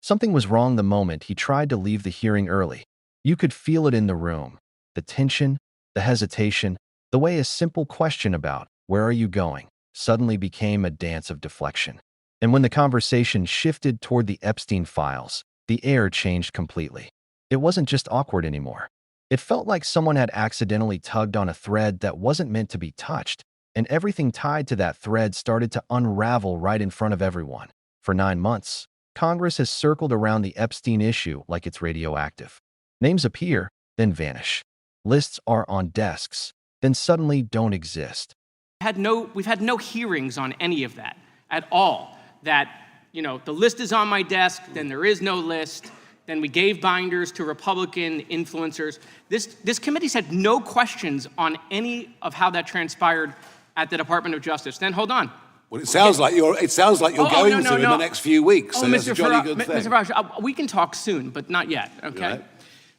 Something was wrong the moment he tried to leave the hearing early. You could feel it in the room. The tension, the hesitation, the way a simple question about, "Where are you going?" suddenly became a dance of deflection. And when the conversation shifted toward the Epstein files, the air changed completely. It wasn't just awkward anymore. It felt like someone had accidentally tugged on a thread that wasn't meant to be touched, and everything tied to that thread started to unravel right in front of everyone. For 9 months, Congress has circled around the Epstein issue like it's radioactive. Names appear, then vanish. Lists are on desks, then suddenly don't exist. We've had no hearings on any of that at all. That, the list is on my desk, then there is no list, then we gave binders to Republican influencers. This committee's had no questions on any of how that transpired at the Department of Justice. Then hold on. Well, it sounds like you're going to in the next few weeks. So that's a jolly good thing. Mr. Farage, we can talk soon, but not yet, okay? Right.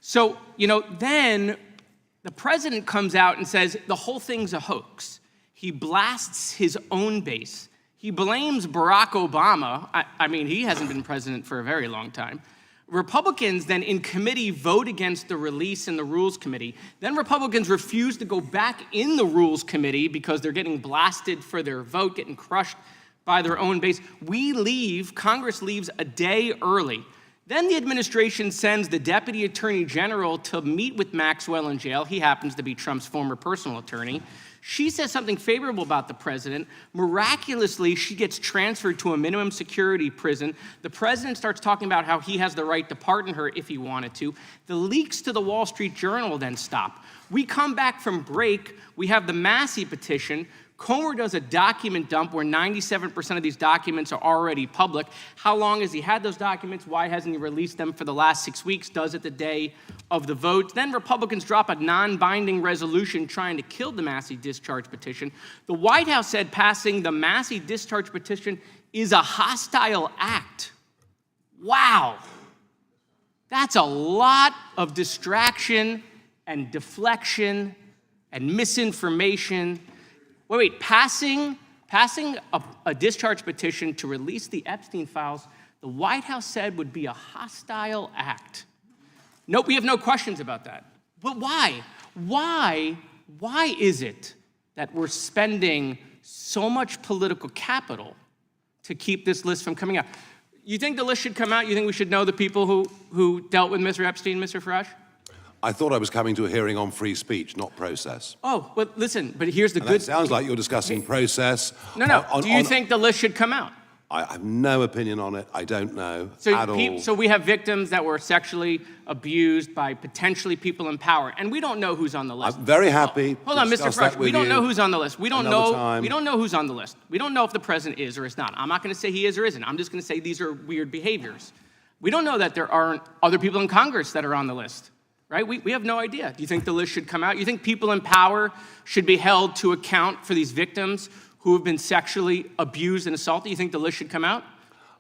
So, then the president comes out and says the whole thing's a hoax. He blasts his own base. He blames Barack Obama. I mean, he hasn't been president for a very long time. Republicans then in committee vote against the release in the Rules Committee. Then Republicans refuse to go back in the Rules Committee because they're getting blasted for their vote, getting crushed by their own base. Congress leaves a day early. Then the administration sends the Deputy Attorney General to meet with Maxwell in jail. He happens to be Trump's former personal attorney. She says something favorable about the president. Miraculously, she gets transferred to a minimum security prison. The president starts talking about how he has the right to pardon her if he wanted to. The leaks to the Wall Street Journal then stop. We come back from break. We have the Massey petition. Comer does a document dump where 97% of these documents are already public. How long has he had those documents? Why hasn't he released them for the last 6 weeks? Does it the day of the vote. Then Republicans drop a non-binding resolution trying to kill the Massey discharge petition. The White House said passing the Massey discharge petition is a hostile act. Wow. That's a lot of distraction and deflection and misinformation. Wait, passing a discharge petition to release the Epstein files, the White House said would be a hostile act. Nope, we have no questions about that. But why? Why is it that we're spending so much political capital to keep this list from coming out? You think the list should come out? You think we should know the people who dealt with Mr. Epstein, Mr. Farage? I thought I was coming to a hearing on free speech, not process. Oh, but listen, but here's the and good... That sounds like you're discussing process. No. Do you think the list should come out? I have no opinion on it. I don't know at all. So we have victims that were sexually abused by potentially people in power, and we don't know who's on the list. I'm very happy. Hold on, Mr. Farage. We don't know who's on the list. We don't know who's on the list. We don't know if the president is or is not. I'm not going to say he is or isn't. I'm just going to say these are weird behaviors. We don't know that there aren't other people in Congress that are on the list. Right? We have no idea. Do you think the list should come out? You think people in power should be held to account for these victims who have been sexually abused and assaulted? You think the list should come out?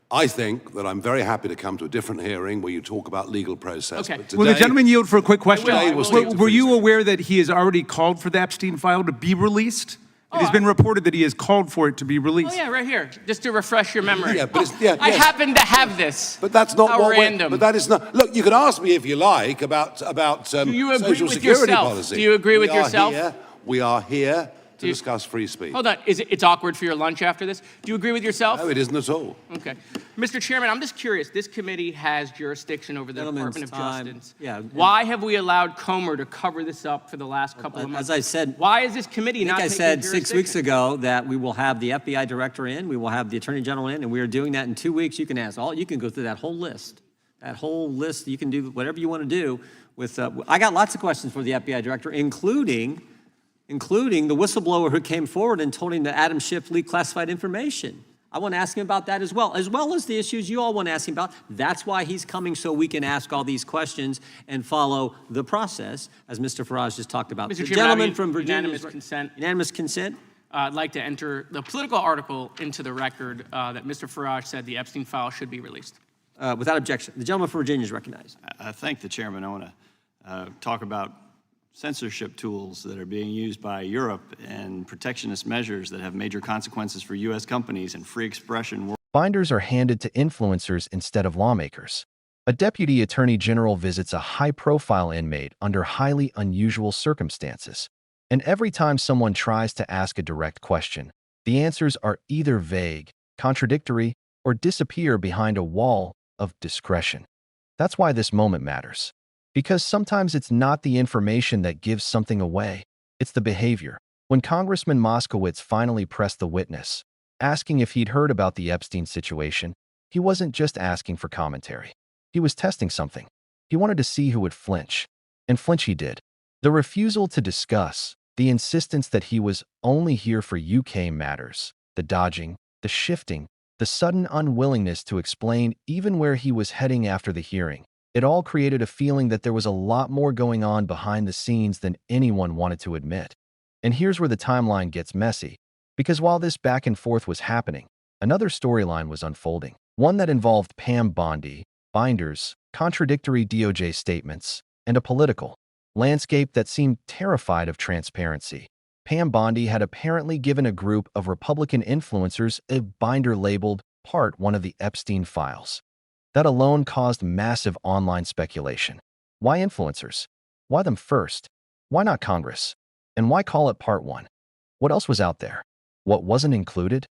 I think that I'm very happy to come to a different hearing where you talk about legal process. Okay. But today, Will the gentleman yield for a quick question? I will. Were you aware that he has already called for the Epstein file to be released? It has been reported that he has called for it to be released. Oh, yeah, right here, just to refresh your memory. Yeah, but I happen to have this. But that's not How what random. But that is not. Look, you can ask me if you like about Do you agree social with security yourself? policy. Do you agree with yourself? We are here to discuss free speech. Hold on, it's awkward for your lunch after this? Do you agree with yourself? No, it isn't at all. Okay. Mr. Chairman, I'm just curious. This committee has jurisdiction over the Department of Justice. Yeah. Why have we allowed Comer to cover this up for the last couple of months? As I said, why is this committee not taking said jurisdiction? 6 weeks ago that we will have the FBI director in, we will have the attorney general in, and we are doing that in 2 weeks. You can go through that whole list. That whole list, you can do whatever you want to do with, I got lots of questions for the FBI director, including the whistleblower who came forward and told him that Adam Schiff leaked classified information. I want to ask him about that as well as the issues you all want to ask him about. That's why he's coming, so we can ask all these questions and follow the process, as Mr. Farage just talked about. Mr. The Chairman, gentleman from Virginia. Unanimous consent. Unanimous consent? I'd like to enter the political article into the record that Mr. Farage said the Epstein file should be released. Without objection. The gentleman from Virginia is recognized. I thank the chairman. I want to talk about censorship tools that are being used by Europe and protectionist measures that have major consequences for U.S. companies and free expression Binders are handed to influencers instead of lawmakers. A deputy attorney general visits a high-profile inmate under highly unusual circumstances. And every time someone tries to ask a direct question, the answers are either vague, contradictory, or disappear behind a wall of discretion. That's why this moment matters. Because sometimes it's not the information that gives something away, it's the behavior. When Congressman Moskowitz finally pressed the witness, asking if he'd heard about the Epstein situation, he wasn't just asking for commentary. He was testing something. He wanted to see who would flinch. And flinch he did. The refusal to discuss, the insistence that he was only here for UK matters, the dodging, the shifting, the sudden unwillingness to explain even where he was heading after the hearing. It all created a feeling that there was a lot more going on behind the scenes than anyone wanted to admit. And here's where the timeline gets messy. Because while this back and forth was happening, another storyline was unfolding. One that involved Pam Bondi, binders, contradictory DOJ statements, and a political landscape that seemed terrified of transparency. Pam Bondi had apparently given a group of Republican influencers a binder labeled Part 1 of the Epstein files. That alone caused massive online speculation. Why influencers? Why them first? Why not Congress? And why call it Part 1? What else was out there? What wasn't included?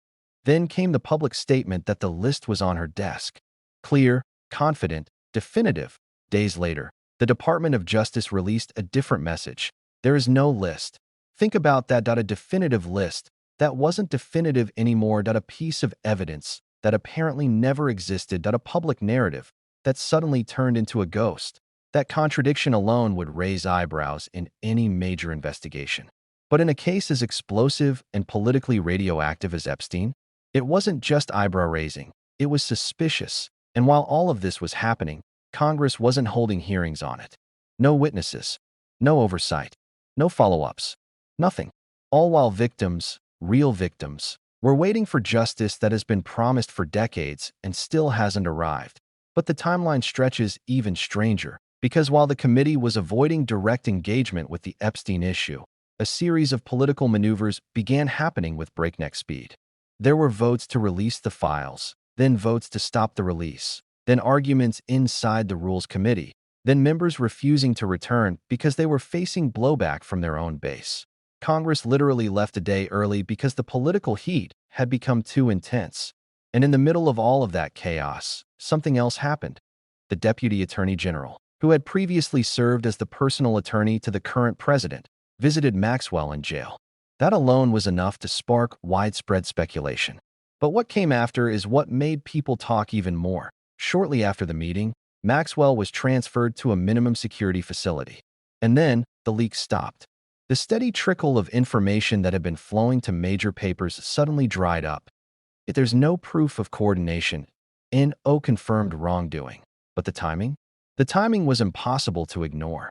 Then came the public statement that the list was on her desk. Clear, confident, definitive. Days later, the Department of Justice released a different message. There is no list. Think about that. A definitive list that wasn't definitive anymore. A piece of evidence that apparently never existed. A public narrative that suddenly turned into a ghost. That contradiction alone would raise eyebrows in any major investigation. But in a case as explosive and politically radioactive as Epstein, it wasn't just eyebrow-raising. It was suspicious. And while all of this was happening, Congress wasn't holding hearings on it. No witnesses, no oversight, no follow-ups, nothing. All while victims, real victims, were waiting for justice that has been promised for decades and still hasn't arrived. But the timeline stretches even stranger, because while the committee was avoiding direct engagement with the Epstein issue, a series of political maneuvers began happening with breakneck speed. There were votes to release the files, then votes to stop the release, then arguments inside the Rules Committee, then members refusing to return because they were facing blowback from their own base. Congress literally left a day early because the political heat had become too intense. And in the middle of all of that chaos, something else happened. The Deputy Attorney General, who had previously served as the personal attorney to the current president, visited Maxwell in jail. That alone was enough to spark widespread speculation. But what came after is what made people talk even more. Shortly after the meeting, Maxwell was transferred to a minimum security facility. And then, the leaks stopped. The steady trickle of information that had been flowing to major papers suddenly dried up. There's no proof of coordination, no confirmed wrongdoing. But the timing? The timing was impossible to ignore.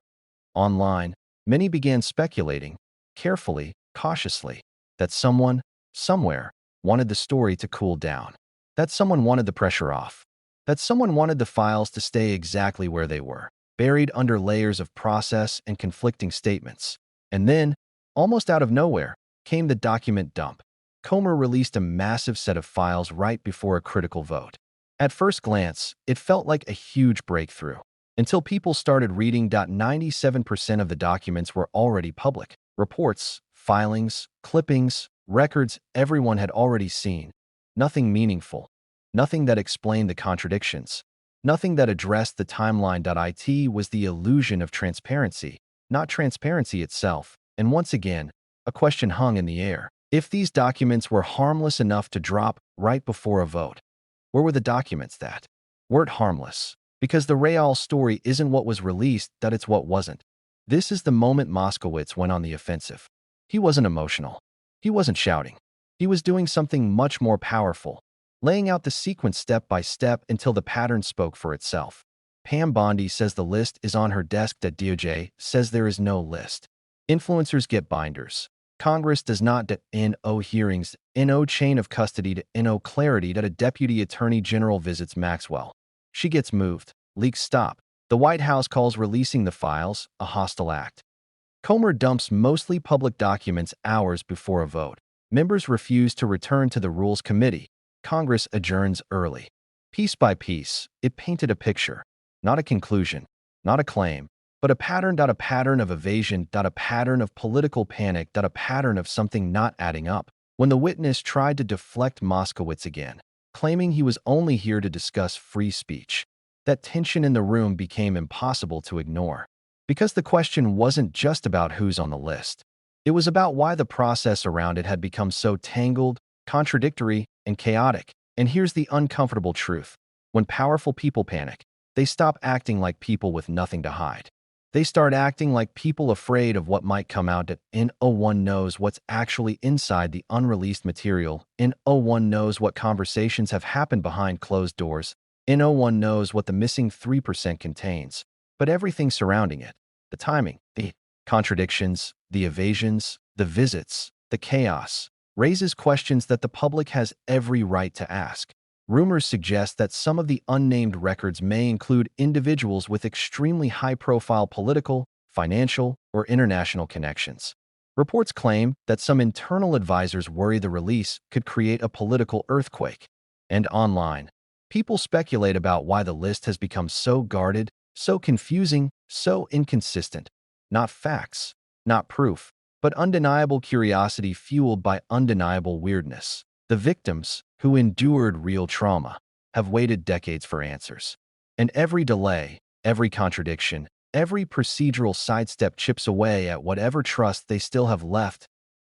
Online, many began speculating, carefully, cautiously, that someone, somewhere, wanted the story to cool down. That someone wanted the pressure off. That someone wanted the files to stay exactly where they were, buried under layers of process and conflicting statements. And then, almost out of nowhere, came the document dump. Comer released a massive set of files right before a critical vote. At first glance, it felt like a huge breakthrough. Until people started reading. 97% of the documents were already public. Reports, filings, clippings, records everyone had already seen. Nothing meaningful. Nothing that explained the contradictions. Nothing that addressed the timeline. It was the illusion of transparency, not transparency itself. And once again, a question hung in the air. If these documents were harmless enough to drop right before a vote, where were the documents that weren't harmless? Because the real story isn't what was released, it's what wasn't. This is the moment Moskowitz went on the offensive. He wasn't emotional. He wasn't shouting. He was doing something much more powerful, laying out the sequence step by step until the pattern spoke for itself. Pam Bondi says the list is on her desk. DOJ says there is no list. Influencers get binders. Congress does not. No hearings. No chain of custody. No clarity. A deputy attorney general visits Maxwell. She gets moved. Leaks stop. The White House calls releasing the files a hostile act. Comer dumps mostly public documents hours before a vote. Members refuse to return to the Rules Committee. Congress adjourns early. Piece by piece, it painted a picture, not a conclusion, not a claim, but a pattern. A pattern of evasion. A pattern of political panic. A pattern of something not adding up. When the witness tried to deflect Moskowitz again, claiming he was only here to discuss free speech, that tension in the room became impossible to ignore. Because the question wasn't just about who's on the list. It was about why the process around it had become so tangled, contradictory, and chaotic. And here's the uncomfortable truth. When powerful people panic, they stop acting like people with nothing to hide. They start acting like people afraid of what might come out. No one knows what's actually inside the unreleased material. No one knows what conversations have happened behind closed doors. No one knows what the missing 3% contains. But everything surrounding it, the timing, the contradictions, the evasions, the visits, the chaos, raises questions that the public has every right to ask. Rumors suggest that some of the unnamed records may include individuals with extremely high-profile political, financial, or international connections. Reports claim that some internal advisors worry the release could create a political earthquake. And online, people speculate about why the list has become so guarded, so confusing, so inconsistent. Not facts, not proof, but undeniable curiosity fueled by undeniable weirdness. The victims, who endured real trauma, have waited decades for answers. And every delay, every contradiction, every procedural sidestep chips away at whatever trust they still have left.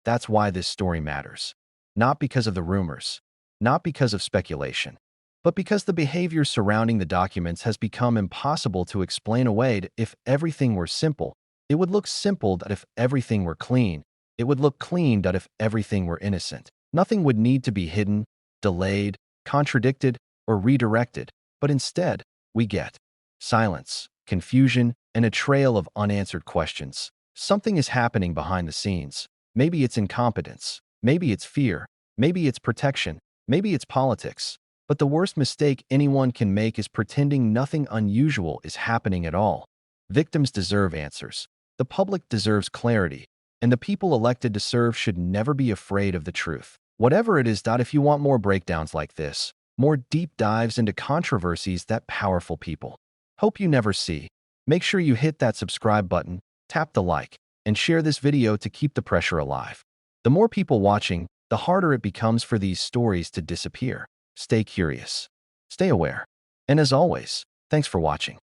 That's why this story matters. Not because of the rumors, not because of speculation, but because the behavior surrounding the documents has become impossible to explain away. If everything were simple, it would look simple. If everything were clean, it would look clean. If everything were innocent, nothing would need to be hidden, delayed, contradicted, or redirected. But instead, we get silence, confusion, and a trail of unanswered questions. Something is happening behind the scenes. Maybe it's incompetence, maybe it's fear, maybe it's protection, maybe it's politics. But the worst mistake anyone can make is pretending nothing unusual is happening at all. Victims deserve answers. The public deserves clarity. And the people elected to serve should never be afraid of the truth. Whatever it is. If you want more breakdowns like this, more deep dives into controversies that powerful people hope you never see, make sure you hit that subscribe button, tap the like, and share this video to keep the pressure alive. The more people watching, the harder it becomes for these stories to disappear. Stay curious, stay aware, and as always, thanks for watching.